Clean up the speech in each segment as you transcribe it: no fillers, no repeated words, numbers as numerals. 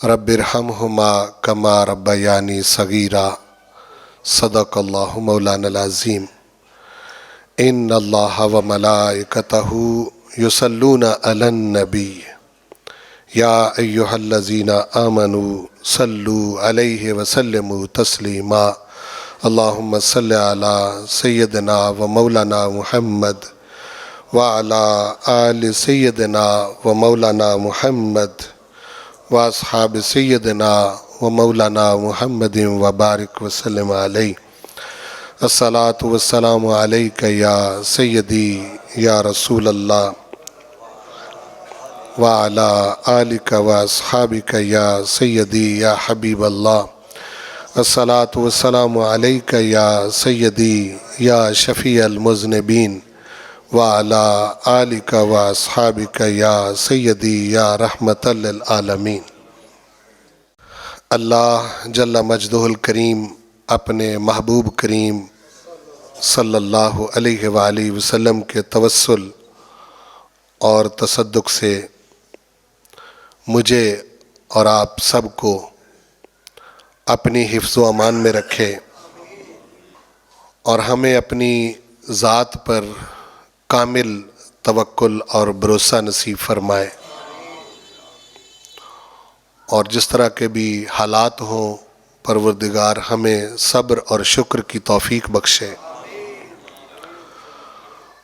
رب ارحمہما کما ربیانی صغیرا صدق اللہ مولانا العظیم۔ ان اللہ و ملائکتہ یصلون علی النبی یا ایہا الذین آمنوا صلوا علیہ وسلموا تسلیما۔ اللہم صلی علی سیدنا و مولانا محمد وعلی آل سیدنا و مولانا محمد واصحاب سیدنا و مولانا محمد وبارک وسلم علیہ۔ الصلاۃ والسلام علیک یا سیدی یا رسول اللہ وعلی آلک واصحابک یا سیدی یا حبیب اللہ۔ الصلاۃ والسلام علیک یا سیدی یا شفیع المذنبین وعلی آلک واصحابک یا سیدی یا رحمۃ للعالمین۔ اللہ جل مجدہ الکریم اپنے محبوب کریم صلی اللہ علیہ وآلہ وسلم کے توسل اور تصدق سے مجھے اور آپ سب کو اپنی حفظ و امان میں رکھے اور ہمیں اپنی ذات پر کامل توکل اور بھروسہ نصیب فرمائے، اور جس طرح کے بھی حالات ہوں پروردگار ہمیں صبر اور شکر کی توفیق بخشے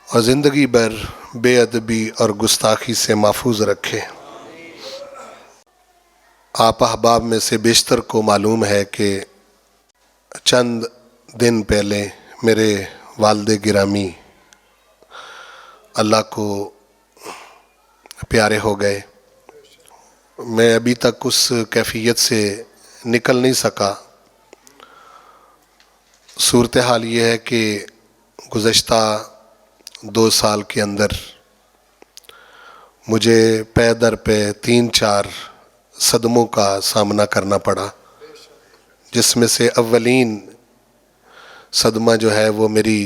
اور زندگی بھر بے ادبی اور گستاخی سے محفوظ رکھے۔ آپ احباب میں سے بیشتر کو معلوم ہے کہ چند دن پہلے میرے والد گرامی اللہ کو پیارے ہو گئے۔ میں ابھی تک اس کیفیت سے نکل نہیں سکا۔ صورتحال یہ ہے کہ گزشتہ 2 سال کے اندر مجھے پے در پہ 3-4 صدموں کا سامنا کرنا پڑا، جس میں سے اولین صدمہ جو ہے وہ میری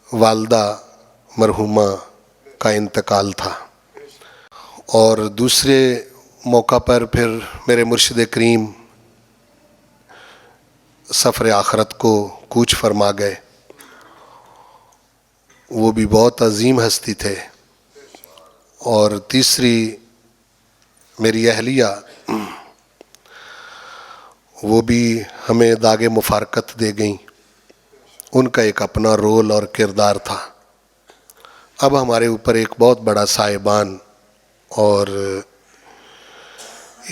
والدہ مرحومہ کا انتقال تھا، اور دوسرے موقع پر پھر میرے مرشد کریم سفر آخرت کو کوچ فرما گئے۔ وہ بھی بہت عظیم ہستی تھے۔ اور تیسری میری اہلیہ، وہ بھی ہمیں داغ مفارقت دے گئیں۔ ان کا ایک اپنا رول اور کردار تھا۔ اب ہمارے اوپر ایک بہت بڑا سائبان اور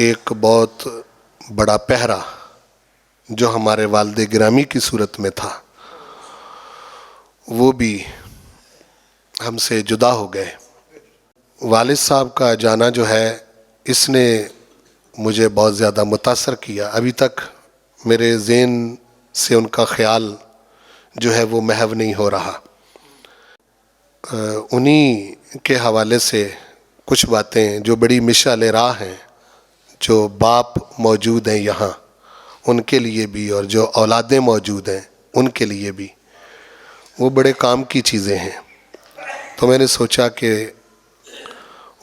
ایک بہت بڑا پہرا جو ہمارے والد گرامی کی صورت میں تھا، وہ بھی ہم سے جدا ہو گئے۔ والد صاحب کا جانا جو ہے اس نے مجھے بہت زیادہ متاثر کیا۔ ابھی تک میرے ذہن سے ان کا خیال جو ہے وہ محو نہیں ہو رہا۔ انہی کے حوالے سے کچھ باتیں جو بڑی مشعل راہ ہیں، جو باپ موجود ہیں یہاں ان کے لیے بھی، اور جو اولادیں موجود ہیں ان کے لیے بھی، وہ بڑے کام کی چیزیں ہیں۔ تو میں نے سوچا کہ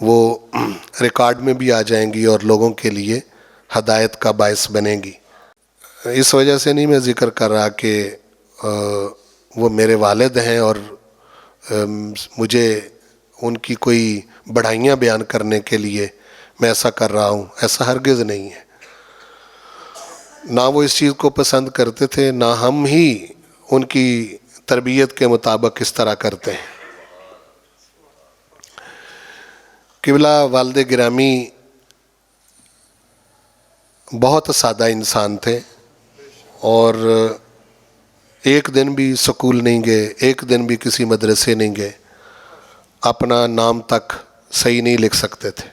وہ ریکارڈ میں بھی آ جائیں گی اور لوگوں کے لیے ہدایت کا باعث بنیں گی۔ اس وجہ سے نہیں میں ذکر کر رہا کہ وہ میرے والد ہیں اور مجھے ان کی کوئی بڑھائیاں بیان کرنے کے لیے میں ایسا کر رہا ہوں، ایسا ہرگز نہیں ہے۔ نہ وہ اس چیز کو پسند کرتے تھے، نہ ہم ہی ان کی تربیت کے مطابق اس طرح کرتے ہیں۔ قبلہ والد گرامی بہت سادہ انسان تھے، اور ایک دن بھی سکول نہیں گئے، ایک دن بھی کسی مدرسے نہیں گئے، اپنا نام تک صحیح نہیں لکھ سکتے تھے۔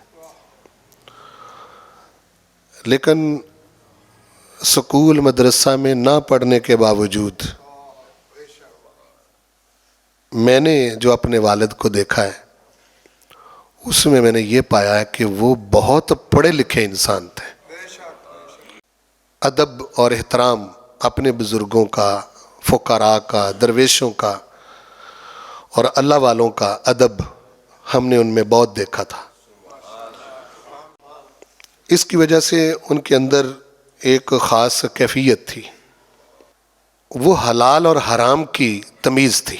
لیکن سکول مدرسہ میں نہ پڑھنے کے باوجود میں نے جو اپنے والد کو دیکھا ہے اس میں نے یہ پایا ہے کہ وہ بہت پڑھے لکھے انسان تھے۔ ادب اور احترام اپنے بزرگوں کا، فقراء کا، درویشوں کا اور اللہ والوں کا ادب ہم نے ان میں بہت دیکھا تھا۔ اس کی وجہ سے ان کے اندر ایک خاص کیفیت تھی، وہ حلال اور حرام کی تمیز تھی۔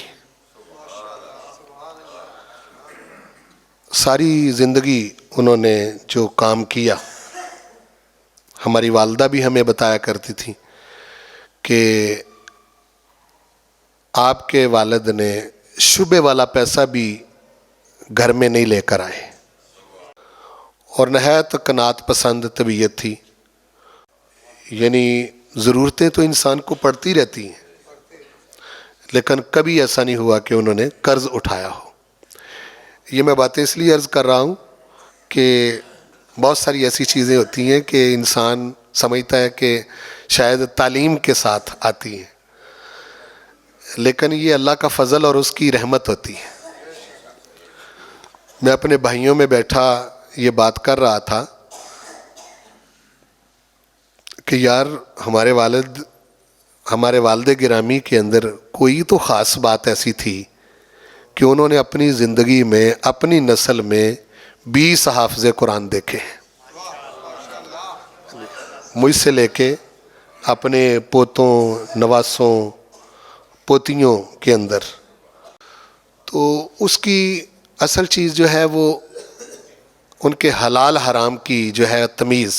ساری زندگی انہوں نے جو کام کیا، ہماری والدہ بھی ہمیں بتایا کرتی تھی کہ آپ کے والد نے شبے والا پیسہ بھی گھر میں نہیں لے کر آئے، اور نہایت قناعت پسند طبیعت تھی، یعنی ضرورتیں تو انسان کو پڑتی رہتی ہیں، لیکن کبھی ایسا نہیں ہوا کہ انہوں نے قرض اٹھایا ہو۔ یہ میں باتیں اس لیے عرض کر رہا ہوں کہ بہت ساری ایسی چیزیں ہوتی ہیں کہ انسان سمجھتا ہے کہ شاید تعلیم کے ساتھ آتی ہیں، لیکن یہ اللہ کا فضل اور اس کی رحمت ہوتی ہے۔ میں اپنے بھائیوں میں بیٹھا یہ بات کر رہا تھا کہ یار ہمارے والد گرامی کے اندر کوئی تو خاص بات ایسی تھی کہ انہوں نے اپنی زندگی میں اپنی نسل میں 20 حافظ قرآن دیکھے ہیں، مجھ سے لے کے اپنے پوتوں، نواسوں، پوتیوں کے اندر۔ تو اس کی اصل چیز جو ہے وہ ان کے حلال حرام کی جو ہے تمیز،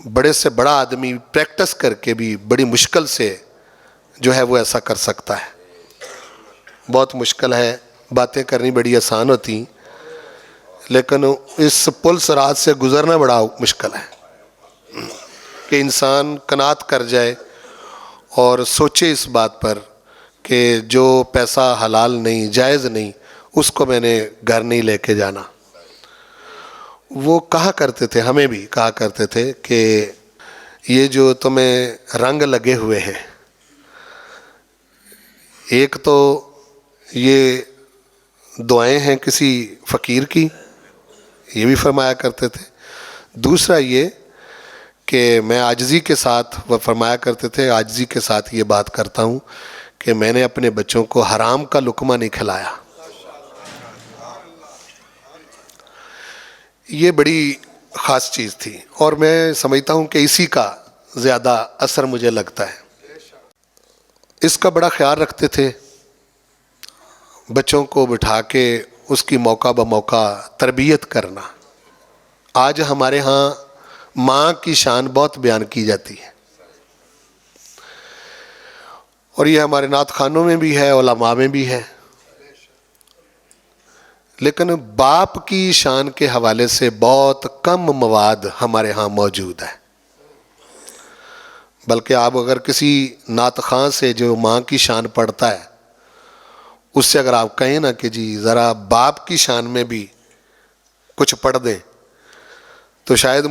بڑے سے بڑا آدمی پریکٹس کر کے بھی بڑی مشکل سے جو ہے وہ ایسا کر سکتا ہے۔ بہت مشکل ہے، باتیں کرنی بڑی آسان ہوتی، لیکن اس پل صراط سے گزرنا بڑا مشکل ہے کہ انسان قناعت کر جائے اور سوچے اس بات پر کہ جو پیسہ حلال نہیں، جائز نہیں، اس کو میں نے گھر نہیں لے کے جانا۔ وہ کہا کرتے تھے، ہمیں بھی کہا کرتے تھے کہ یہ جو تمہیں رنگ لگے ہوئے ہیں، ایک تو یہ دعائیں ہیں کسی فقیر کی، یہ بھی فرمایا کرتے تھے، دوسرا یہ کہ میں عاجزی کے ساتھ، وہ فرمایا کرتے تھے عاجزی کے ساتھ یہ بات کرتا ہوں کہ میں نے اپنے بچوں کو حرام کا لقمہ نہیں کھلایا۔ یہ بڑی خاص چیز تھی، اور میں سمجھتا ہوں کہ اسی کا زیادہ اثر مجھے لگتا ہے۔ اس کا بڑا خیال رکھتے تھے، بچوں کو بٹھا کے اس کی موقع بموقع تربیت کرنا۔ آج ہمارے ہاں ماں کی شان بہت بیان کی جاتی ہے، اور یہ ہمارے نعت خانوں میں بھی ہے، علماء میں بھی ہے، لیکن باپ کی شان کے حوالے سے بہت کم مواد ہمارے ہاں موجود ہے۔ بلکہ آپ اگر کسی نعت خواں سے جو ماں کی شان پڑھتا ہے، اس سے اگر آپ کہیں نا کہ جی ذرا باپ کی شان میں بھی کچھ پڑھ دیں، تو شاید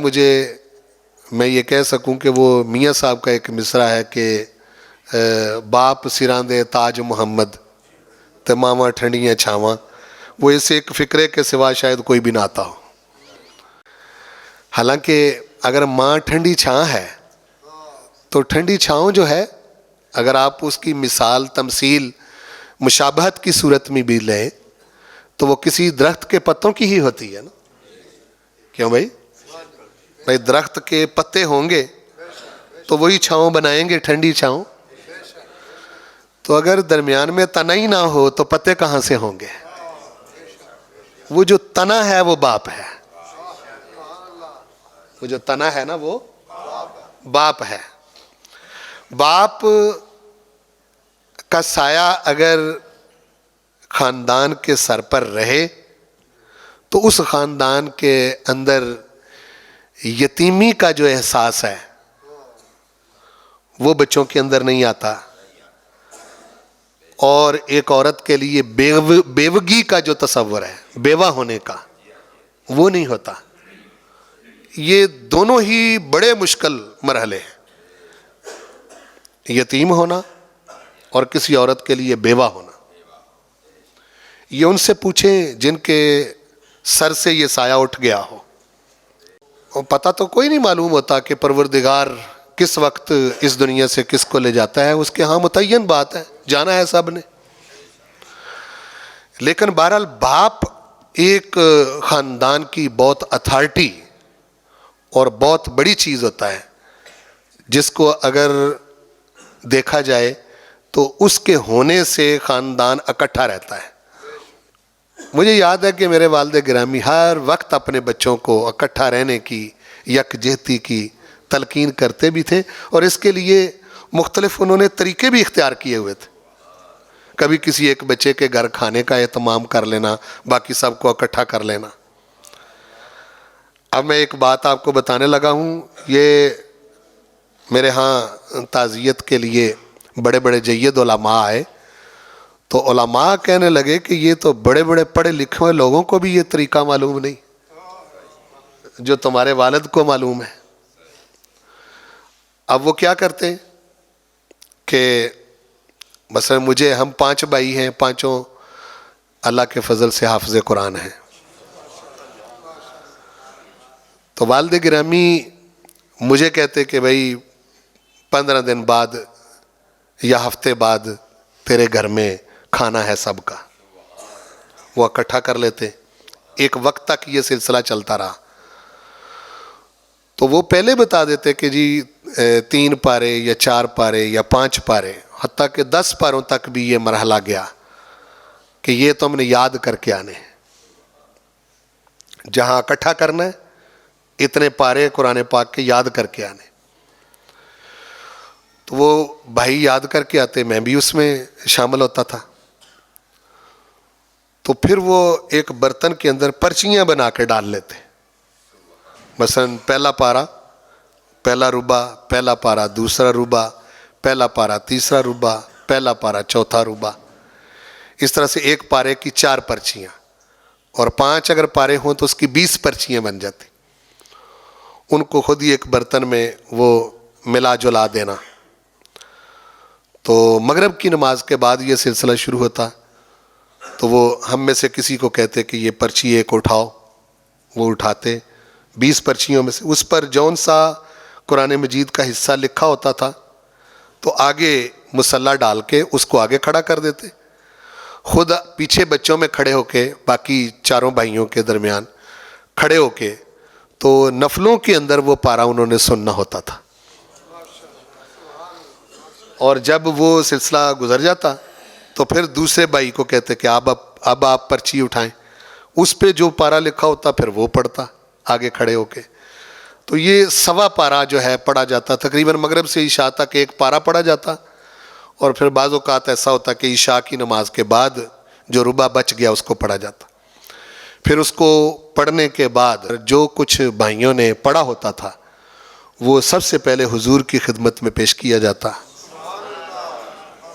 میں یہ کہہ سکوں کہ وہ میاں صاحب کا ایک مصرع ہے کہ باپ سراں دے تاج محمد تے ماواں ٹھنڈیاں چھاواں، وہ اس ایک فکرے کے سوا شاید کوئی بھی نہ آتا ہو۔ حالانکہ اگر ماں ٹھنڈی چھاں ہے تو ٹھنڈی چھاؤں جو ہے، اگر آپ اس کی مثال، تمثیل، مشابہت کی صورت میں بھی لیں تو وہ کسی درخت کے پتوں کی ہی ہوتی ہے نا۔ کیوں بھائی درخت کے پتے ہوں گے تو وہی چھاؤں بنائیں گے، ٹھنڈی چھاؤں۔ تو اگر درمیان میں تنا ہی نہ ہو تو پتے کہاں سے ہوں گے؟ وہ جو تنا ہے وہ باپ ہے، وہ جو تنا ہے نا وہ باپ ہے۔ باپ کا سایہ اگر خاندان کے سر پر رہے تو اس خاندان کے اندر یتیمی کا جو احساس ہے وہ بچوں کے اندر نہیں آتا، اور ایک عورت کے لیے بیوگی کا جو تصور ہے، بیوہ ہونے کا، وہ نہیں ہوتا۔ یہ دونوں ہی بڑے مشکل مرحلے ہیں، یتیم ہونا اور کسی عورت کے لیے بیوہ ہونا۔ یہ ان سے پوچھیں جن کے سر سے یہ سایہ اٹھ گیا ہو، اور پتہ تو کوئی نہیں معلوم ہوتا کہ پروردگار کس وقت اس دنیا سے کس کو لے جاتا ہے، اس کے ہاں متعین بات ہے، جانا ہے سب نے۔ لیکن بہرحال باپ ایک خاندان کی بہت اتھارٹی اور بہت بڑی چیز ہوتا ہے جس کو اگر دیکھا جائے تو اس کے ہونے سے خاندان اکٹھا رہتا ہے. مجھے یاد ہے کہ میرے والد گرامی ہر وقت اپنے بچوں کو اکٹھا رہنے کی، یکجہتی کی تلقین کرتے بھی تھے، اور اس کے لیے مختلف انہوں نے طریقے بھی اختیار کیے ہوئے تھے. کبھی کسی ایک بچے کے گھر کھانے کا اہتمام کر لینا، باقی سب کو اکٹھا کر لینا. اب میں ایک بات آپ کو بتانے لگا ہوں. یہ میرے ہاں تعزیت کے لیے بڑے بڑے جید علماء آئے، تو علماء کہنے لگے کہ یہ تو بڑے بڑے پڑھے لکھے ہوئے لوگوں کو بھی یہ طریقہ معلوم نہیں جو تمہارے والد کو معلوم ہے. اب وہ کیا کرتے ہیں کہ مثلا مجھے، ہم 5 بھائی ہیں، 5 اللہ کے فضل سے حافظ قرآن ہیں. تو والد گرامی مجھے کہتے کہ بھائی 15 دن بعد یا ہفتے بعد تیرے گھر میں کھانا ہے سب کا. وہ اکٹھا کر لیتے. ایک وقت تک یہ سلسلہ چلتا رہا. تو وہ پہلے بتا دیتے کہ جی 3 پارے یا 4 پارے یا 5 پارے، حتیٰ کہ 10 پاروں تک بھی یہ مرحلہ گیا کہ یہ تو ہم نے یاد کر کے آنے. جہاں اکٹھا کرنا ہے اتنے پارے قرآن پاک کے یاد کر کے آنے. تو وہ بھائی یاد کر کے آتے، میں بھی اس میں شامل ہوتا تھا. تو پھر وہ ایک برتن کے اندر پرچیاں بنا کے ڈال لیتے. مثلا پہلا پارا، پہلا ربع، پہلا پارا دوسرا ربع، پہلا پارا تیسرا ربع، پہلا پارا چوتھا ربع. اس طرح سے ایک پارے کی 4 پرچیاں، اور 5 اگر پارے ہوں تو اس کی 20 پرچیاں بن جاتی. ان کو خود ہی ایک برتن میں وہ ملا جلا دینا. تو مغرب کی نماز کے بعد یہ سلسلہ شروع ہوتا. تو وہ ہم میں سے کسی کو کہتے کہ یہ پرچی ایک اٹھاؤ. وہ اٹھاتے. 20 پرچیوں میں سے اس پر جون سا قرآن مجید کا حصہ لکھا ہوتا تھا تو آگے مصلی ڈال کے اس کو آگے کھڑا کر دیتے. خود پیچھے بچوں میں کھڑے ہو کے، باقی 4 بھائیوں کے درمیان کھڑے ہو کے، تو نفلوں کے اندر وہ پارا انہوں نے سننا ہوتا تھا. اور جب وہ سلسلہ گزر جاتا تو پھر دوسرے بھائی کو کہتے کہ اب آپ پرچی اٹھائیں. اس پہ جو پارا لکھا ہوتا پھر وہ پڑھتا آگے کھڑے ہو کے. تو یہ 1.25 پارا جو ہے پڑھا جاتا. تقریباً مغرب سے عشاء تک ایک پارا پڑھا جاتا، اور پھر بعض اوقات ایسا ہوتا کہ عشاء کی نماز کے بعد جو ربع بچ گیا اس کو پڑھا جاتا. پھر اس کو پڑھنے کے بعد جو کچھ بھائیوں نے پڑھا ہوتا تھا وہ سب سے پہلے حضور کی خدمت میں پیش کیا جاتا.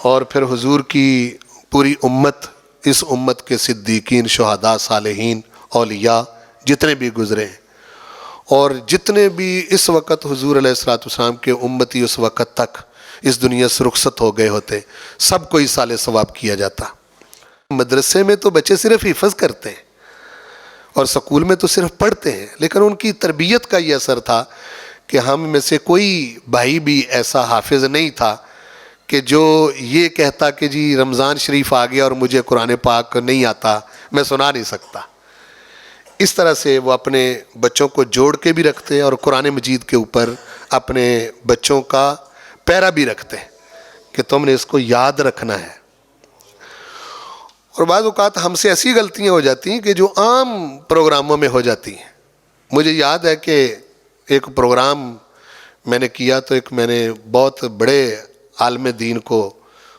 اور پھر حضور کی پوری امت، اس امت کے صدیقین، شہداء، صالحین، اولیاء جتنے بھی گزرے ہیں، اور جتنے بھی اس وقت حضور علیہ الصلوۃ والسلام کے امتی اس وقت تک اس دنیا سے رخصت ہو گئے ہوتے، سب کو ایصال ثواب کیا جاتا. مدرسے میں تو بچے صرف حفظ کرتے ہیں اور سکول میں تو صرف پڑھتے ہیں، لیکن ان کی تربیت کا یہ اثر تھا کہ ہم میں سے کوئی بھائی بھی ایسا حافظ نہیں تھا کہ جو یہ کہتا کہ جی رمضان شریف آ گیا اور مجھے قرآن پاک نہیں آتا، میں سنا نہیں سکتا. اس طرح سے وہ اپنے بچوں کو جوڑ کے بھی رکھتے ہیں اور قرآن مجید کے اوپر اپنے بچوں کا پیرا بھی رکھتے ہیں کہ تم نے اس کو یاد رکھنا ہے. اور بعض اوقات ہم سے ایسی غلطیاں ہو جاتی ہیں کہ جو عام پروگراموں میں ہو جاتی ہیں. مجھے یاد ہے کہ ایک پروگرام میں نے کیا تو میں نے بہت بڑے عالم دین کو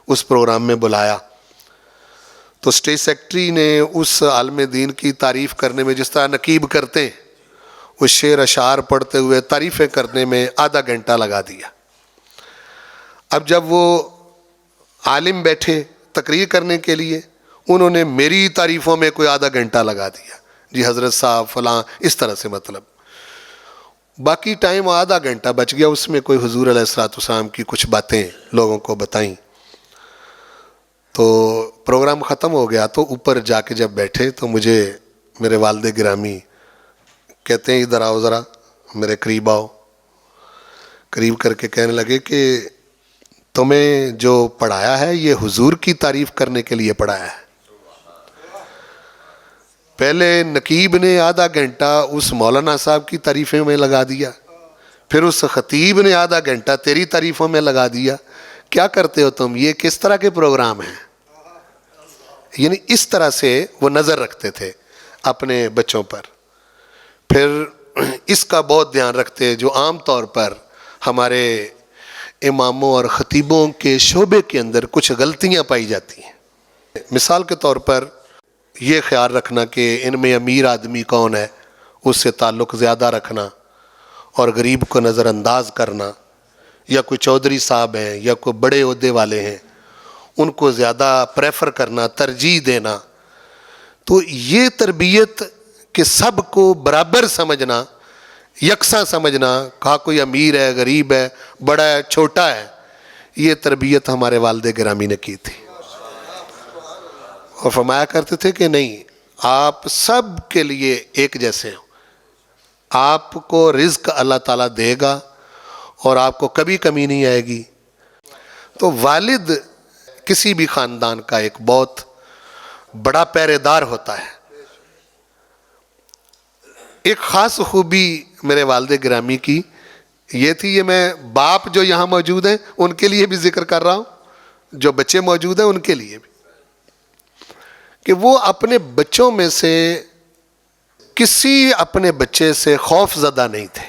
اس پروگرام میں بلایا. تو اسٹیج سیکرٹری نے اس عالم دین کی تعریف کرنے میں جس طرح نقیب کرتے ہیں، اس شعر اشعار پڑھتے ہوئے تعریفیں کرنے میں آدھا گھنٹہ لگا دیا. اب جب وہ عالم بیٹھے تقریر کرنے کے لیے، انہوں نے میری تعریفوں میں کوئی آدھا گھنٹہ لگا دیا، جی حضرت صاحب فلاں، اس طرح سے. مطلب باقی ٹائم آدھا گھنٹہ بچ گیا، اس میں کوئی حضور علیہ الصلوۃ والسلام کی کچھ باتیں لوگوں کو بتائیں. تو پروگرام ختم ہو گیا تو اوپر جا کے جب بیٹھے تو مجھے میرے والد گرامی کہتے ہیں ادھر آؤ ذرا، میرے قریب آؤ. قریب کر کے کہنے لگے کہ تمہیں جو پڑھایا ہے یہ حضور کی تعریف کرنے کے لیے پڑھایا ہے. پہلے نقیب نے آدھا گھنٹہ اس مولانا صاحب کی تعریفوں میں لگا دیا، پھر اس خطیب نے آدھا گھنٹہ تیری تعریفوں میں لگا دیا. کیا کرتے ہو تم؟ یہ کس طرح کے پروگرام ہیں؟ یعنی اس طرح سے وہ نظر رکھتے تھے اپنے بچوں پر. پھر اس کا بہت دھیان رکھتے جو عام طور پر ہمارے اماموں اور خطیبوں کے شعبے کے اندر کچھ غلطیاں پائی جاتی ہیں. مثال کے طور پر یہ خیال رکھنا کہ ان میں امیر آدمی کون ہے اس سے تعلق زیادہ رکھنا، اور غریب کو نظر انداز کرنا، یا کوئی چودھری صاحب ہیں یا کوئی بڑے عہدے والے ہیں ان کو زیادہ پریفر کرنا، ترجیح دینا. تو یہ تربیت کہ سب کو برابر سمجھنا، یکساں سمجھنا، کہا کوئی امیر ہے، غریب ہے، بڑا ہے، چھوٹا ہے، یہ تربیت ہمارے والد گرامی نے کی تھی. اور فرمایا کرتے تھے کہ نہیں، آپ سب کے لیے ایک جیسے ہو، آپ کو رزق اللہ تعالیٰ دے گا اور آپ کو کبھی کمی نہیں آئے گی. تو والد کسی بھی خاندان کا ایک بہت بڑا پہرے دار ہوتا ہے. ایک خاص خوبی میرے والد گرامی کی یہ تھی، یہ میں باپ جو یہاں موجود ہیں ان کے لیے بھی ذکر کر رہا ہوں، جو بچے موجود ہیں ان کے لیے بھی، کہ وہ اپنے بچوں میں سے کسی اپنے بچے سے خوف زدہ نہیں تھے.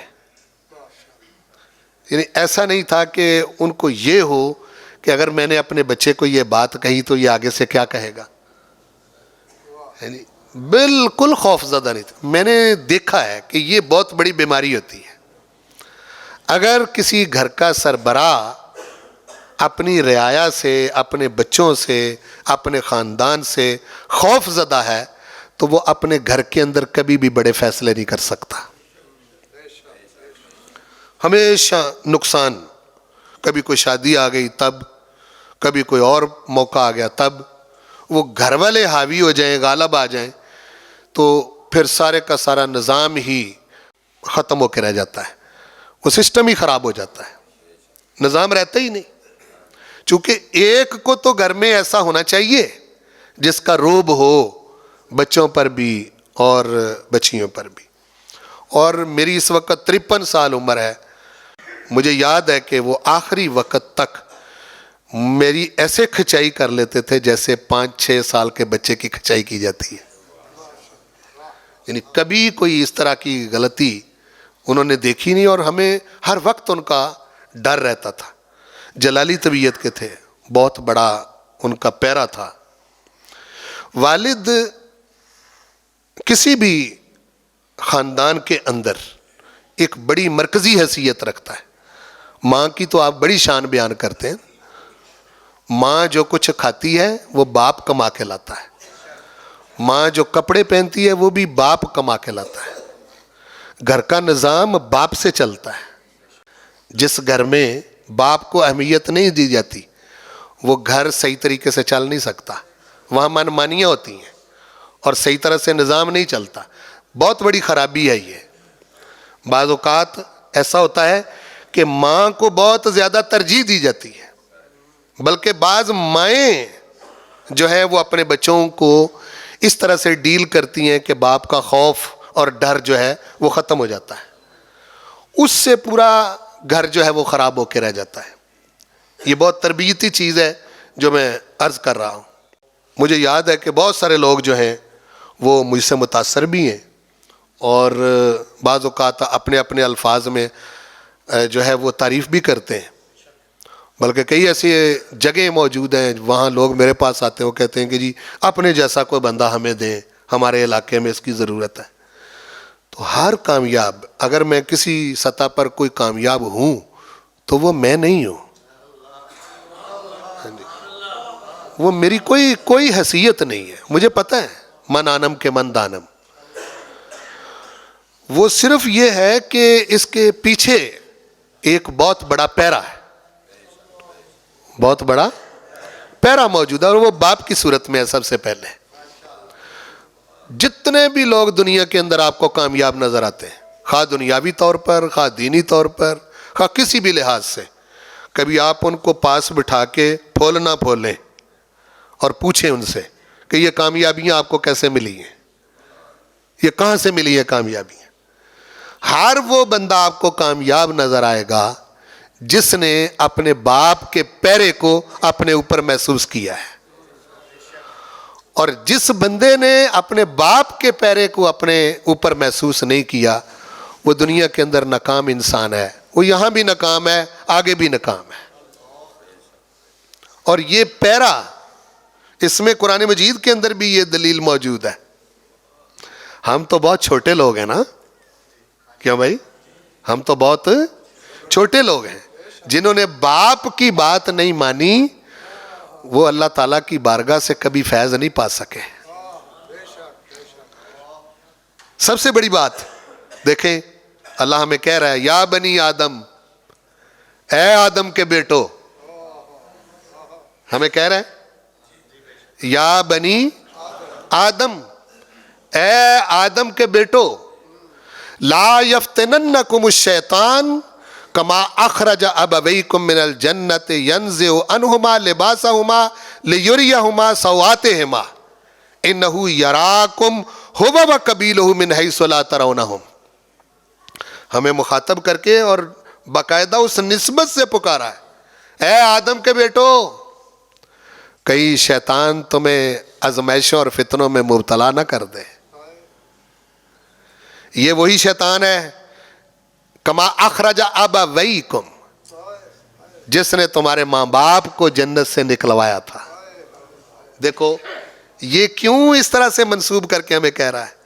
یعنی ایسا نہیں تھا کہ ان کو یہ ہو کہ اگر میں نے اپنے بچے کو یہ بات کہی تو یہ آگے سے کیا کہے گا. یعنی بالکل خوف زدہ نہیں تھا. میں نے دیکھا ہے کہ یہ بہت بڑی بیماری ہوتی ہے. اگر کسی گھر کا سربراہ اپنی رعایا سے، اپنے بچوں سے، اپنے خاندان سے خوف زدہ ہے تو وہ اپنے گھر کے اندر کبھی بھی بڑے فیصلے نہیں کر سکتا. ہمیشہ نقصان. کبھی کوئی شادی آ گئی تب، کبھی کوئی اور موقع آ گیا تب، وہ گھر والے حاوی ہو جائیں، غالب آ جائیں تو پھر سارے کا سارا نظام ہی ختم ہو کے رہ جاتا ہے. وہ سسٹم ہی خراب ہو جاتا ہے، نظام رہتا ہی نہیں. چونکہ ایک کو تو گھر میں ایسا ہونا چاہیے جس کا روب ہو بچوں پر بھی اور بچیوں پر بھی. اور میری اس وقت 53 سال عمر ہے. مجھے یاد ہے کہ وہ آخری وقت تک میری ایسے کھچائی کر لیتے تھے جیسے 5-6 سال کے بچے کی کھچائی کی جاتی ہے. یعنی کبھی کوئی اس طرح کی غلطی انہوں نے دیکھی نہیں، اور ہمیں ہر وقت ان کا ڈر رہتا تھا. جلالی طبیعت کے تھے، بہت بڑا ان کا پیرا تھا. والد کسی بھی خاندان کے اندر ایک بڑی مرکزی حیثیت رکھتا ہے. ماں کی تو آپ بڑی شان بیان کرتے ہیں. ماں جو کچھ کھاتی ہے وہ باپ کما کے لاتا ہے. ماں جو کپڑے پہنتی ہے وہ بھی باپ کما کے لاتا ہے. گھر کا نظام باپ سے چلتا ہے. جس گھر میں باپ کو اہمیت نہیں دی جاتی وہ گھر صحیح طریقے سے چل نہیں سکتا. وہاں من مانیاں ہوتی ہیں اور صحیح طرح سے نظام نہیں چلتا. بہت بڑی خرابی ہے یہ. بعض اوقات ایسا ہوتا ہے کہ ماں کو بہت زیادہ ترجیح دی جاتی ہے، بلکہ بعض مائیں جو ہے وہ اپنے بچوں کو اس طرح سے ڈیل کرتی ہیں کہ باپ کا خوف اور ڈر جو ہے وہ ختم ہو جاتا ہے. اس سے پورا گھر جو ہے وہ خراب ہو کے رہ جاتا ہے. یہ بہت تربیتی چیز ہے جو میں عرض کر رہا ہوں. مجھے یاد ہے کہ بہت سارے لوگ جو ہیں وہ مجھ سے متاثر بھی ہیں، اور بعض اوقات اپنے اپنے الفاظ میں جو ہے وہ تعریف بھی کرتے ہیں. بلکہ کئی ایسی جگہیں موجود ہیں وہاں لوگ میرے پاس آتے ہیں، وہ کہتے ہیں کہ جی اپنے جیسا کوئی بندہ ہمیں دیں، ہمارے علاقے میں اس کی ضرورت ہے. تو ہر کامیاب، اگر میں کسی سطح پر کوئی کامیاب ہوں تو وہ میں نہیں ہوں. وہ میری کوئی حیثیت نہیں ہے. مجھے پتہ ہے من آنم کے من دانم. وہ صرف یہ ہے کہ اس کے پیچھے ایک بہت بڑا پیرا ہے، بہت بڑا پیرا موجود ہے، اور وہ باپ کی صورت میں ہے. سب سے پہلے جتنے بھی لوگ دنیا کے اندر آپ کو کامیاب نظر آتے ہیں، خواہ دنیاوی طور پر، خواہ دینی طور پر، خواہ کسی بھی لحاظ سے، کبھی آپ ان کو پاس بٹھا کے پھول نہ پھولیں اور پوچھیں ان سے کہ یہ کامیابیاں آپ کو کیسے ملی ہیں. یہ کہاں سے ملی ہے کامیابی؟ ہر وہ بندہ آپ کو کامیاب نظر آئے گا جس نے اپنے باپ کے پیرے کو اپنے اوپر محسوس کیا ہے، اور جس بندے نے اپنے باپ کے پیرے کو اپنے اوپر محسوس نہیں کیا وہ دنیا کے اندر ناکام انسان ہے، وہ یہاں بھی ناکام ہے، آگے بھی ناکام ہے۔ اور یہ پیرا، اس میں قرآن مجید کے اندر بھی یہ دلیل موجود ہے۔ ہم تو بہت چھوٹے لوگ ہیں نا، کیا بھائی؟ ہم تو بہت چھوٹے لوگ ہیں، جنہوں نے باپ کی بات نہیں مانی وہ اللہ تعالیٰ کی بارگاہ سے کبھی فیض نہیں پا سکے۔ سب سے بڑی بات دیکھیں، اللہ ہمیں کہہ رہا ہے یا بنی آدم، اے آدم کے بیٹو، ہمیں کہہ رہا ہے یا بنی آدم، اے آدم کے بیٹو، لا یفتننکم الشیطان کما اخرج ابویکم من الجنت ینزع عنہما لباسہما لیریہما سوآتہما انہ یراکم ہو وقبیلہ من حیث لا ترونہم۔ ہمیں مخاطب کر کے اور باقاعدہ اس نسبت سے پکارا ہے، اے آدم کے بیٹو، کئی شیطان تمہیں آزمائشوں اور فتنوں میں مبتلا نہ کر دے۔ یہ وہی شیطان ہے کما اخرج ابویکم، جس نے تمہارے ماں باپ کو جنت سے نکلوایا تھا۔ دیکھو یہ کیوں اس طرح سے منسوب کر کے ہمیں کہہ رہا ہے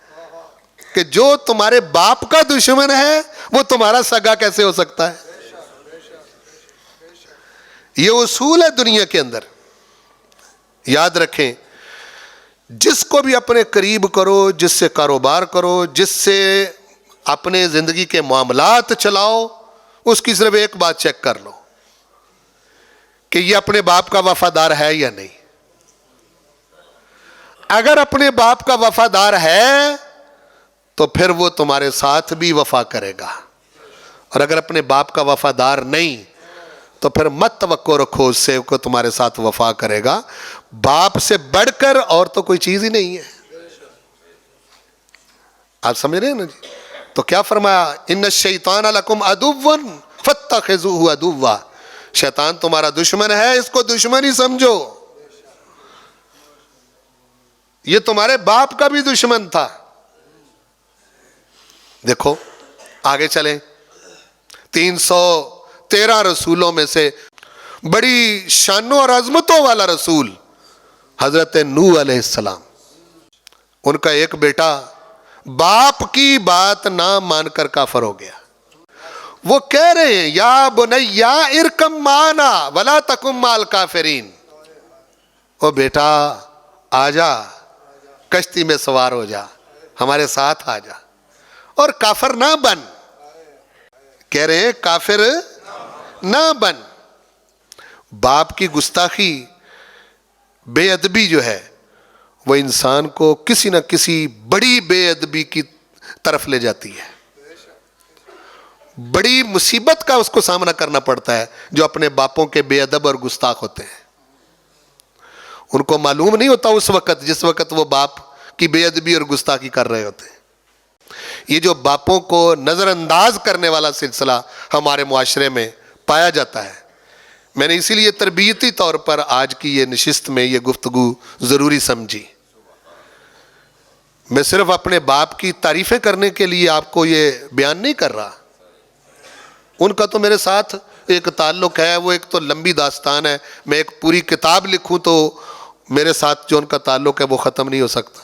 کہ جو تمہارے باپ کا دشمن ہے وہ تمہارا سگا کیسے ہو سکتا ہے؟ یہ اصول ہے دنیا کے اندر، یاد رکھیں۔ جس کو بھی اپنے قریب کرو، جس سے کاروبار کرو، جس سے اپنے زندگی کے معاملات چلاؤ، اس کی صرف ایک بات چیک کر لو کہ یہ اپنے باپ کا وفادار ہے یا نہیں۔ اگر اپنے باپ کا وفادار ہے تو پھر وہ تمہارے ساتھ بھی وفا کرے گا، اور اگر اپنے باپ کا وفادار نہیں تو پھر مت توقع رکھو اس سے کہ تمہارے ساتھ وفا کرے گا۔ باپ سے بڑھ کر اور تو کوئی چیز ہی نہیں ہے۔ آپ سمجھ رہے ہیں نا جی؟ تو کیا فرمایا، ان الشیطان لکم عدو فاتخذوہ عدوا، شیطان تمہارا دشمن ہے، اس کو دشمن ہی سمجھو۔ یہ تمہارے باپ کا بھی دشمن تھا۔ دیکھو آگے چلیں، 313 رسولوں میں سے بڑی شانوں اور عظمتوں والا رسول حضرت نوح علیہ السلام، ان کا ایک بیٹا باپ کی بات نہ مان کر کافر ہو گیا۔ وہ کہہ رہے ہیں یا بنیا ارکم معنا ولا تکن مع الکافرین، او بیٹا آ جا، کشتی میں سوار ہو جا، ہمارے ساتھ آ جا، اور کافر نہ بن۔ کہہ رہے ہیں کافر نہ بن۔ باپ کی گستاخی، بے ادبی جو ہے وہ انسان کو کسی نہ کسی بڑی بے ادبی کی طرف لے جاتی ہے، بڑی مصیبت کا اس کو سامنا کرنا پڑتا ہے۔ جو اپنے باپوں کے بے ادب اور گستاخ ہوتے ہیں، ان کو معلوم نہیں ہوتا اس وقت جس وقت وہ باپ کی بے ادبی اور گستاخی کر رہے ہوتے ہیں۔ یہ جو باپوں کو نظر انداز کرنے والا سلسلہ ہمارے معاشرے میں پایا جاتا ہے، میں نے اسی لیے تربیتی طور پر آج کی یہ نشست میں یہ گفتگو ضروری سمجھی۔ میں صرف اپنے باپ کی تعریفیں کرنے کے لیے آپ کو یہ بیان نہیں کر رہا، ان کا تو میرے ساتھ ایک تعلق ہے، وہ ایک تو لمبی داستان ہے، میں ایک پوری کتاب لکھوں تو میرے ساتھ جو ان کا تعلق ہے وہ ختم نہیں ہو سکتا۔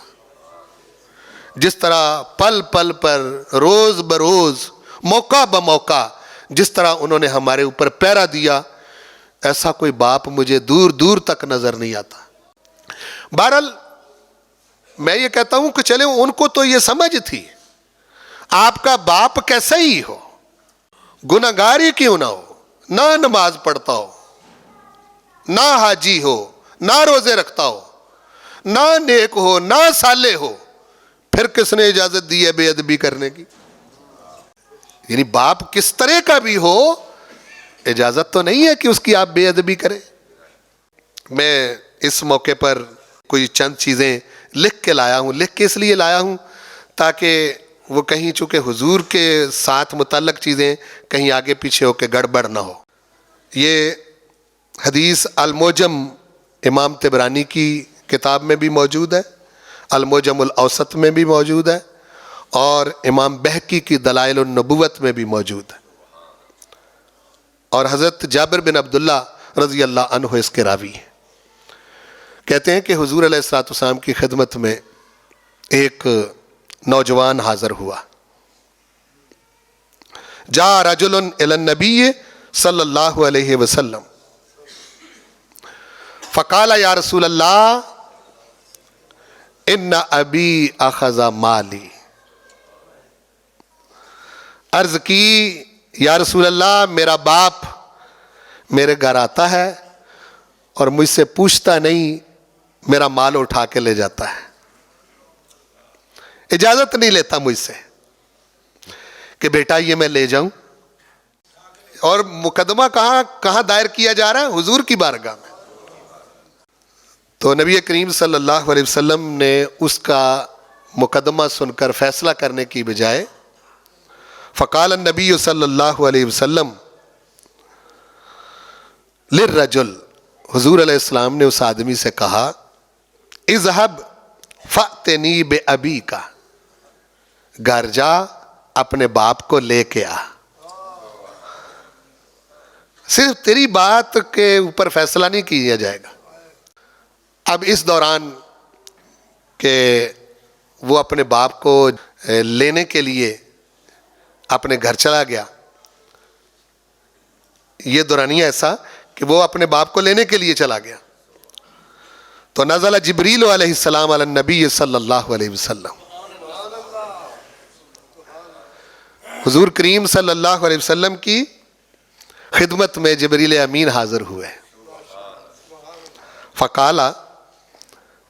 جس طرح پل پل پر، روز بروز، موقع بموقع جس طرح انہوں نے ہمارے اوپر پیرا دیا، ایسا کوئی باپ مجھے دور دور تک نظر نہیں آتا۔ بہرحال میں یہ کہتا ہوں کہ چلے ان کو تو یہ سمجھ تھی، آپ کا باپ کیسا ہی ہو، گناہگار ہی کیوں نہ ہو، نہ نماز پڑھتا ہو، نہ حاجی ہو، نہ روزے رکھتا ہو، نہ نیک ہو، نہ صالح ہو، پھر کس نے اجازت دی ہے بے ادبی کرنے کی؟ یعنی باپ کس طرح کا بھی ہو، اجازت تو نہیں ہے کہ اس کی آپ بے ادبی کریں۔ میں اس موقع پر کوئی چند چیزیں لکھ کے لایا ہوں، لکھ کے اس لیے لایا ہوں تاکہ وہ کہیں چونکہ حضور کے ساتھ متعلق چیزیں کہیں آگے پیچھے ہو کے گڑبڑ نہ ہو۔ یہ حدیث المعجم امام طبرانی کی کتاب میں بھی موجود ہے، المعجم الاوسط میں بھی موجود ہے، اور امام بہقی کی دلائل النبوت میں بھی موجود ہے، اور حضرت جابر بن عبداللہ رضی اللہ عنہ اس کے راوی ہیں۔ کہتے ہیں کہ حضور علیہ الصلوۃ والسلام کی خدمت میں ایک نوجوان حاضر ہوا۔ جاء رجل الی النبی صلی اللہ علیہ وسلم فقال یا رسول اللہ ان ابی اخذ مالی۔ عرض کی یا رسول اللہ میرا باپ میرے گھر آتا ہے اور مجھ سے پوچھتا نہیں، میرا مال اٹھا کے لے جاتا ہے، اجازت نہیں لیتا مجھ سے کہ بیٹا یہ میں لے جاؤں۔ اور مقدمہ کہاں دائر کیا جا رہا ہے؟ حضور کی بارگاہ میں۔ تو نبی کریم صلی اللہ علیہ وسلم نے اس کا مقدمہ سن کر فیصلہ کرنے کی بجائے فقال النبی صلی اللہ علیہ وسلم للرجل، حضور علیہ السلام نے اس آدمی سے کہا اذهب فأتنی بأبیک، گھر جا اپنے باپ کو لے کے آ۔ صرف تیری بات کے اوپر فیصلہ نہیں کیا جائے گا۔ اب اس دوران کہ وہ اپنے باپ کو لینے کے لیے اپنے گھر چلا گیا، یہ دورانیہ ایسا کہ وہ اپنے باپ کو لینے کے لیے چلا گیا، تو نزل جبریل علیہ السلام علی النبی صلی اللہ علیہ وسلم۔ حضور کریم صلی اللہ علیہ وسلم کی خدمت میں جبریل امین حاضر ہوئے۔ فقالا،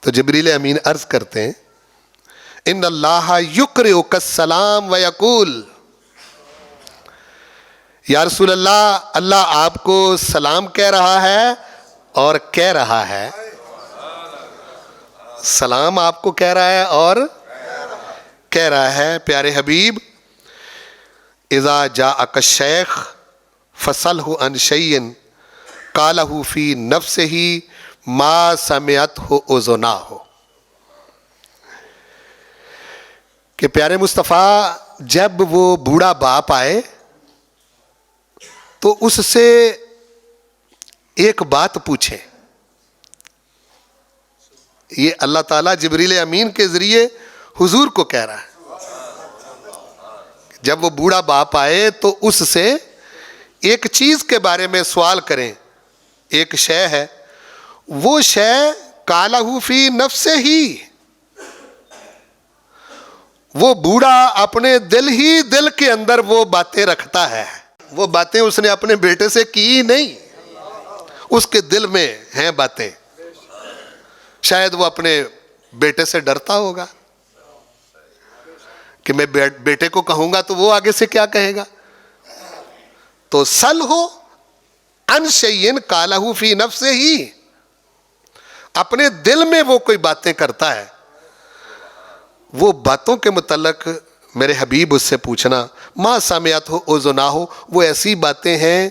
تو جبریل امین عرض کرتے ہیں ان اللہ یقرئک السلام ویقول، یا رسول اللہ، اللہ آپ کو سلام کہہ رہا ہے اور کہہ رہا ہے، سلام آپ کو کہہ رہا ہے اور کہہ رہا ہے۔ پیارے حبیب، اذا جاءک الشیخ فسلہ عن شیء قالہ فی نفسہ ما سمعتہ اذناہ، کہ پیارے مصطفیٰ جب وہ بوڑھا باپ آئے تو اس سے ایک بات پوچھیں۔ یہ اللہ تعالیٰ جبریل امین کے ذریعے حضور کو کہہ رہا ہے، جب وہ بوڑھا باپ آئے تو اس سے ایک چیز کے بارے میں سوال کریں، ایک شے ہے، وہ شے قالہ فی نفسہ ہی، وہ بوڑھا اپنے دل کے اندر وہ باتیں رکھتا ہے، وہ باتیں اس نے اپنے بیٹے سے کی نہیں، اس کے دل میں ہیں باتیں۔ شاید وہ اپنے بیٹے سے ڈرتا ہوگا کہ میں بیٹے کو کہوں گا تو وہ آگے سے کیا کہے گا، تو سلہ عن شیء قالہ فی نفسہ ہی، اپنے دل میں وہ کوئی باتیں کرتا ہے، وہ باتوں کے متعلق میرے حبیب اس سے پوچھنا۔ ما سمعتہ اذناہ، وہ ایسی باتیں ہیں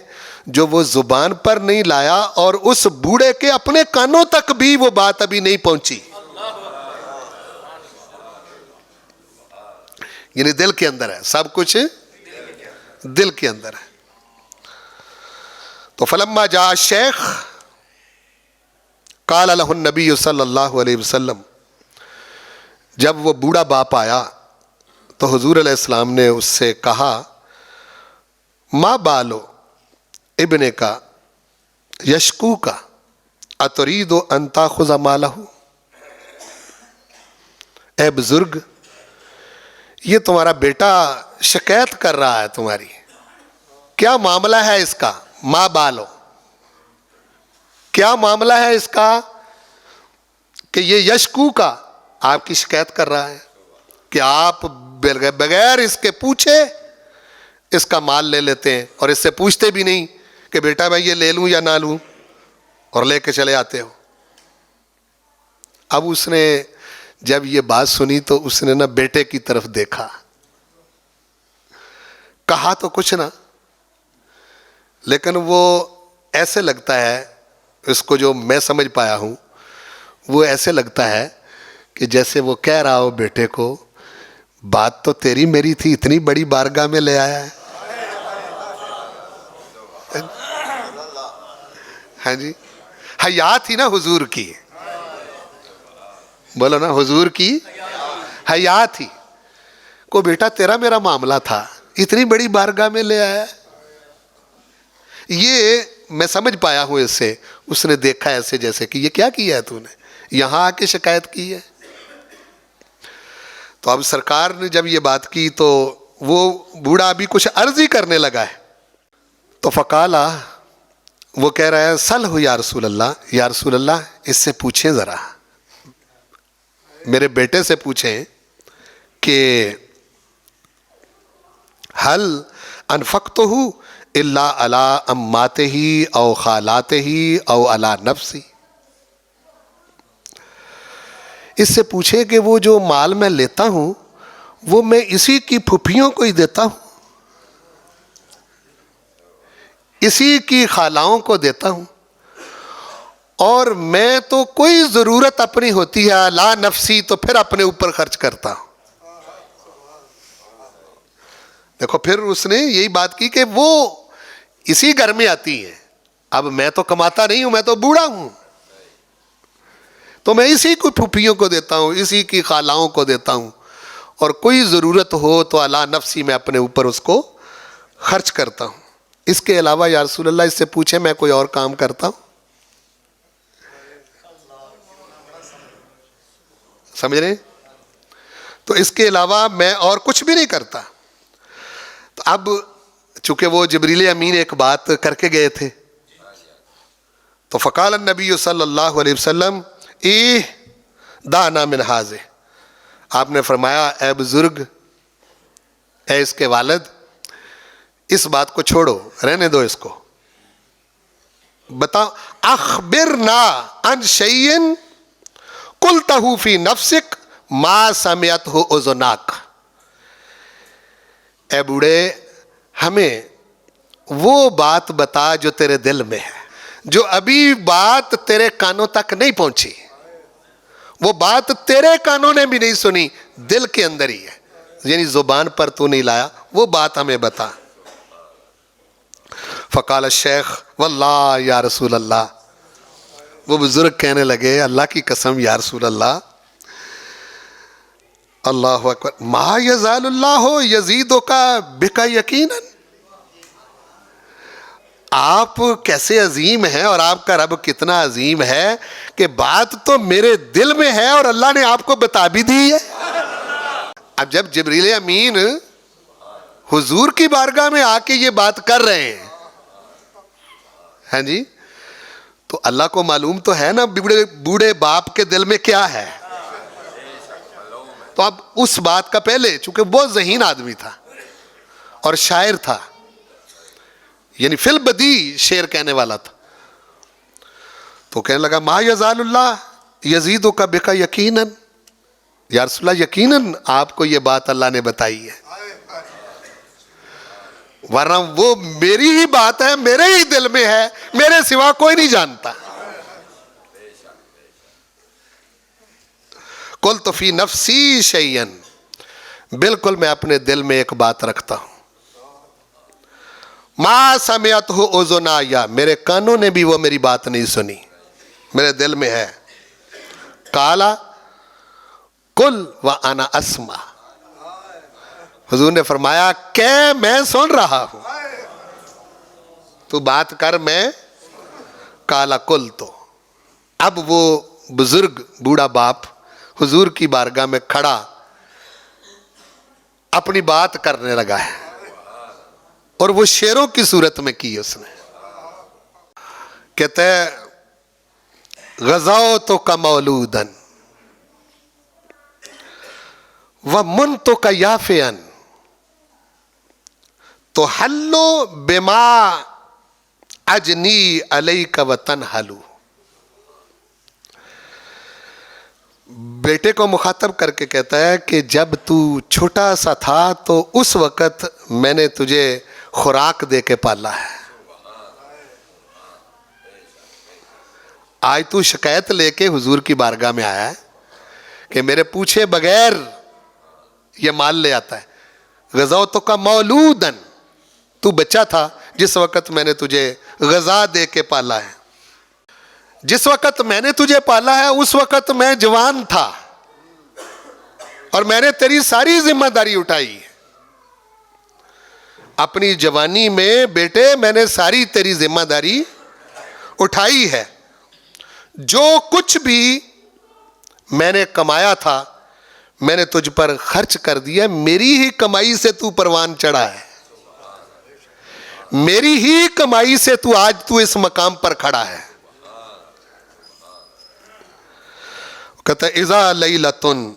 جو وہ زبان پر نہیں لایا اور اس بوڑھے کے اپنے کانوں تک بھی وہ بات ابھی نہیں پہنچی، یعنی دل کے اندر ہے، سب کچھ دل کے اندر ہے۔ تو فلما جاء الشیخ قال لہ النبی صلی اللہ علیہ وسلم، جب وہ بوڑھا باپ آیا تو حضور علیہ السلام نے اس سے کہا ما بالو ابن کا یشکو کا اترید ان تاخذ مالہ، اے بزرگ، یہ تمہارا بیٹا شکایت کر رہا ہے تمہاری، کیا معاملہ ہے اس کا؟ ما بالو، کیا معاملہ ہے اس کا کہ یہ یشکو کا آپ کی شکایت کر رہا ہے کہ آپ بغیر اس کے پوچھے اس کا مال لے لیتے ہیں، اور اس سے پوچھتے بھی نہیں کہ بیٹا میں یہ لے لوں یا نہ لوں، اور لے کے چلے آتے ہو۔ اب اس نے جب یہ بات سنی تو اس نے نا بیٹے کی طرف دیکھا, کہا تو کچھ نہ, لیکن وہ ایسے لگتا ہے, اس کو جو میں سمجھ پایا ہوں, وہ ایسے لگتا ہے کہ جیسے وہ کہہ رہا ہو بیٹے کو, بات تو تیری میری تھی, اتنی بڑی بارگاہ میں لے آیا ہے. ہاں جی, حیا تھی نا حضور کی, بولو نا, حضور کی حیا تھی. کو بیٹا تیرا میرا معاملہ تھا, اتنی بڑی بارگاہ میں لے آیا. یہ میں سمجھ پایا ہوں اس سے. اس نے دیکھا ایسے جیسے کہ یہ کیا کیا ہے تو نے, یہاں آ کے شکایت کی ہے. تو اب سرکار نے جب یہ بات کی تو وہ بوڑھا ابھی کچھ عرض ہی کرنے لگا ہے. تو فقالا, وہ کہہ رہا ہے سل ہو یا رسول اللہ, یا رسول اللہ اس سے پوچھیں ذرا, میرے بیٹے سے پوچھیں کہ حل انفقتہ الا علی اماتہ او خالاتہ او علی نفسی. اس سے پوچھیں کہ وہ جو مال میں لیتا ہوں وہ میں اسی کی پھپھیوں کو ہی دیتا ہوں, اسی کی خالاؤں کو دیتا ہوں, اور میں تو کوئی ضرورت اپنی ہوتی ہے لا نفسی تو پھر اپنے اوپر خرچ کرتا ہوں. دیکھو پھر اس نے یہی بات کی کہ وہ اسی گھر میں آتی ہے, اب میں تو کماتا نہیں ہوں, میں تو بوڑھا ہوں, تو میں اسی کو پھوپھیوں کو دیتا ہوں, اسی کی خالاؤں کو دیتا ہوں, اور کوئی ضرورت ہو تو اعلیٰ نفسی میں اپنے اوپر اس کو خرچ کرتا ہوں. اس کے علاوہ یا رسول اللہ اس سے پوچھیں میں کوئی اور کام کرتا ہوں, سمجھ رہے ہیں, تو اس کے علاوہ میں اور کچھ بھی نہیں کرتا. تو اب چونکہ وہ جبریل امین ایک بات کر کے گئے تھے, تو فقال النبی صلی اللہ علیہ وسلم دعنا من ہذہ, آپ نے فرمایا اے بزرگ, اے اس کے والد, اس بات کو چھوڑو, رہنے دو اس کو. بتاؤ, اخبرنا عن شیء قلتہ فی نفسک ما سمعتہ اذناک. اے بوڑھے, ہمیں وہ بات بتا جو تیرے دل میں ہے, جو ابھی بات تیرے کانوں تک نہیں پہنچی, وہ بات تیرے کانوں نے بھی نہیں سنی, دل کے اندر ہی ہے, یعنی زبان پر تو نہیں لایا, وہ بات ہمیں بتا. فقال الشیخ واللہ یا رسول اللہ, وہ بزرگ کہنے لگے اللہ کی قسم یا رسول اللہ, اللہ اکبر, ما یزال اللہ یزیدک بک یقینا. آپ کیسے عظیم ہیں اور آپ کا رب کتنا عظیم ہے کہ بات تو میرے دل میں ہے اور اللہ نے آپ کو بتا بھی دی ہے. اب جب جبریل امین حضور کی بارگاہ میں آ کے یہ بات کر رہے ہیں, ہاں جی, تو اللہ کو معلوم تو ہے نا بوڑھے باپ کے دل میں کیا ہے. تو اب اس بات کا پہلے, چونکہ بہت ذہین آدمی تھا اور شاعر تھا, یعنی فی البدی شعر کہنے والا تھا, تو کہنے لگا ما یزال اللہ یزیدک بک یقینا, یا رسول اللہ یقیناً آپ کو یہ بات اللہ نے بتائی ہے, ورنہ وہ میری ہی بات ہے, میرے ہی دل میں ہے, میرے سوا کوئی نہیں جانتا. قلت فی نفسی شیئا, بالکل میں اپنے دل میں ایک بات رکھتا ہوں, ما سمعتہ اذنایا, میرے کانوں نے بھی وہ میری بات نہیں سنی, میرے دل میں ہے. قالا قل وانا اسمع, حضور نے فرمایا کہ میں سن رہا ہوں, تو بات کر, میں. قالا قل, تو اب وہ بزرگ بوڑھا باپ حضور کی بارگاہ میں کھڑا اپنی بات کرنے لگا ہے, اور وہ شعروں کی صورت میں کی اس نے. کہتے غزوتک مولودا ومنتک یافعا تحل بما اجنی علیک وتنحل. بیٹے کو مخاطب کر کے کہتا ہے کہ جب تو چھوٹا سا تھا تو اس وقت میں نے تجھے خوراک دے کے پالا ہے. آج تو شکایت لے کے حضور کی بارگاہ میں آیا ہے کہ میرے پوچھے بغیر یہ مال لے آتا ہے. غزوتک مولودن، تو بچہ تھا جس وقت میں نے تجھے غذا دے کے پالا ہے. جس وقت میں نے تجھے پالا ہے اس وقت میں جوان تھا اور میں نے تیری ساری ذمہ داری اٹھائی. اپنی جوانی میں بیٹے میں نے ساری تیری ذمہ داری اٹھائی ہے. جو کچھ بھی میں نے کمایا تھا میں نے تجھ پر خرچ کر دیا. میری ہی کمائی سے تو پروان چڑھا ہے, میری ہی کمائی سے تو آج تو اس مقام پر کھڑا ہے. کہتا ہے اذا لیلتن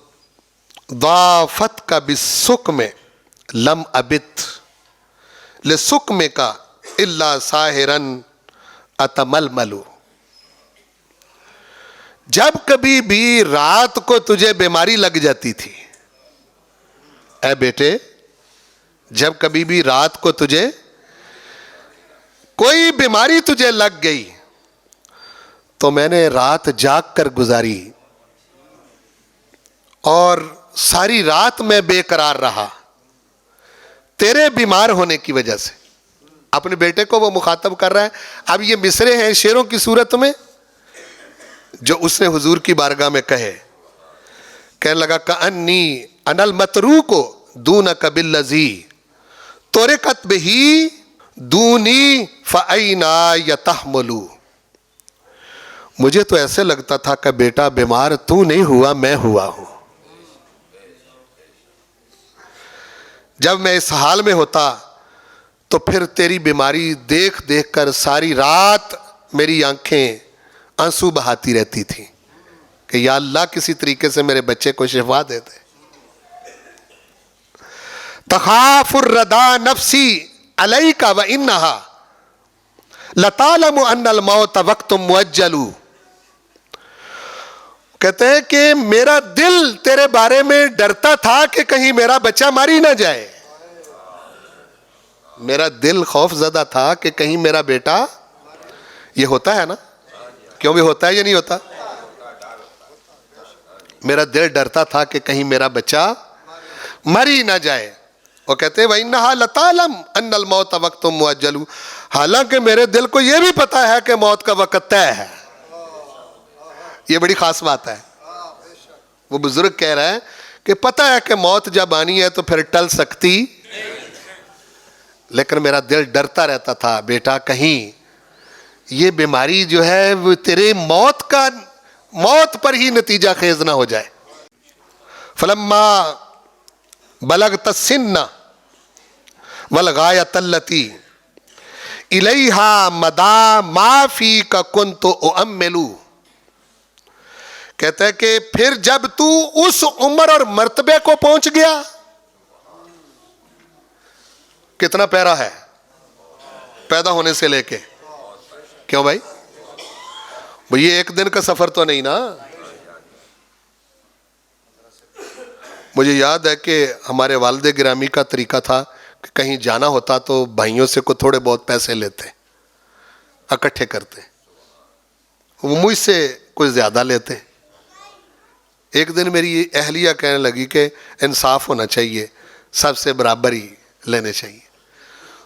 ضافت کا بالسقم لم ابت لسقم کا الا ساہرن اتململو. جب کبھی بھی رات کو تجھے بیماری لگ جاتی تھی, اے بیٹے جب کبھی بھی رات کو تجھے کوئی بیماری تجھے لگ گئی تو میں نے رات جاگ کر گزاری اور ساری رات میں بے قرار رہا تیرے بیمار ہونے کی وجہ سے. اپنے بیٹے کو وہ مخاطب کر رہا ہے. اب یہ مصرے ہیں شعروں کی صورت میں جو اس نے حضور کی بارگاہ میں کہنے لگا کأنی انا المتروک دونک بالذی ترکت بہ دونی فأینا یتحملو. مجھے تو ایسے لگتا تھا کہ بیٹا بیمار تو نہیں ہوا, میں ہوا ہوں. جب میں اس حال میں ہوتا تو پھر تیری بیماری دیکھ دیکھ کر ساری رات میری آنکھیں آنسو بہاتی رہتی تھی کہ یا اللہ کسی طریقے سے میرے بچے کو شفا دے دے. تخاف الردى نفسی علیک وانہا لتعلم ان الموت وقت مؤجل. کہتے ہیں کہ میرا دل تیرے بارے میں ڈرتا تھا کہ کہیں میرا بچہ ماری نہ جائے. میرا دل خوف زدہ تھا کہ کہیں میرا بیٹا, یہ ہوتا ہے نا, کیوں بھی ہوتا ہے یا نہیں ہوتا, میرا دل ڈرتا تھا کہ کہیں میرا بچہ مری نہ جائے. وہ کہتے ہیں وَإِنَّهَا لَتَعْلَمْ أَنَّ الْمَوْتَ وَقْتٌ مُؤَجَّلٌ. حالانکہ میرے دل کو یہ بھی پتا ہے کہ موت کا وقت طے ہے. یہ بڑی خاص بات ہے. وہ بزرگ کہہ رہا ہے کہ پتا ہے کہ موت جب آنی ہے تو پھر ٹل سکتی, لیکن میرا دل ڈرتا رہتا تھا بیٹا کہیں یہ بیماری جو ہے وہ تیرے موت پر ہی نتیجہ خیز نہ ہو جائے. فلما بلغت السن والغایۃ التی الیہا مدا ما فیک کنت اؤمل. کہتا ہے کہ پھر جب تو اس عمر اور مرتبے کو پہنچ گیا, کتنا پیرا ہے پیدا ہونے سے لے کے, کیوں بھائی یہ ایک دن کا سفر تو نہیں نا. مجھے یاد ہے کہ ہمارے والد گرامی کا طریقہ تھا کہ کہیں جانا ہوتا تو بھائیوں سے کو تھوڑے بہت پیسے لیتے, اکٹھے کرتے, وہ مجھ سے کچھ زیادہ لیتے. ایک دن میری اہلیہ کہنے لگی کہ انصاف ہونا چاہیے, سب سے برابر ہی لینے چاہیے.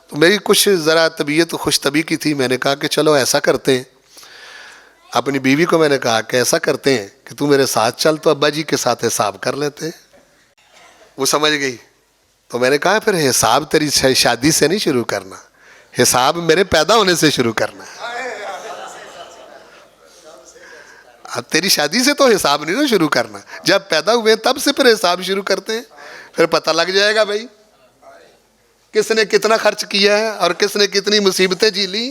تو میری کچھ ذرا طبیعت خوش طبی کی تھی, میں نے کہا کہ چلو ایسا کرتے ہیں. اپنی بیوی کو میں نے کہا کہ ایسا کرتے ہیں کہ تو میرے ساتھ چل تو ابا جی کے ساتھ حساب کر لیتے ہیں. وہ سمجھ گئی. تو میں نے کہا پھر حساب تیری شادی سے نہیں شروع کرنا, حساب میرے پیدا ہونے سے شروع کرنا ہے. اب تیری شادی سے تو حساب نہیں نا شروع کرنا, جب پیدا ہوئے تب سے پھر حساب شروع کرتے ہیں. پھر پتہ لگ جائے گا بھائی کس نے کتنا خرچ کیا ہے اور کس نے کتنی مصیبتیں جی لی.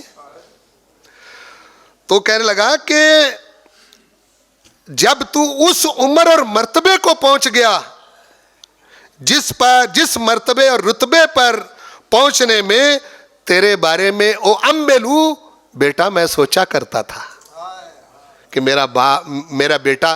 تو کہنے لگا کہ جب تو اس عمر اور مرتبے کو پہنچ گیا جس مرتبے اور رتبے پر پہنچنے میں تیرے بارے میں او بیٹا میں سوچا کرتا تھا کہ میرا بیٹا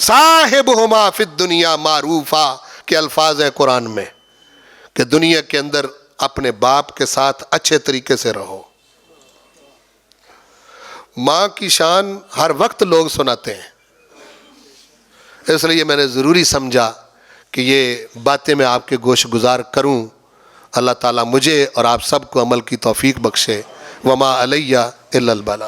صاحبہما فی الدنیا معروفا کے الفاظ ہیں قرآن میں کہ دنیا کے اندر اپنے باپ کے ساتھ اچھے طریقے سے رہو. ماں کی شان ہر وقت لوگ سناتے ہیں، اس لیے میں نے ضروری سمجھا کہ یہ باتیں میں آپ کے گوش گزار کروں. اللہ تعالیٰ مجھے اور آپ سب کو عمل کی توفیق بخشے. وما علیہ الا البلاغ.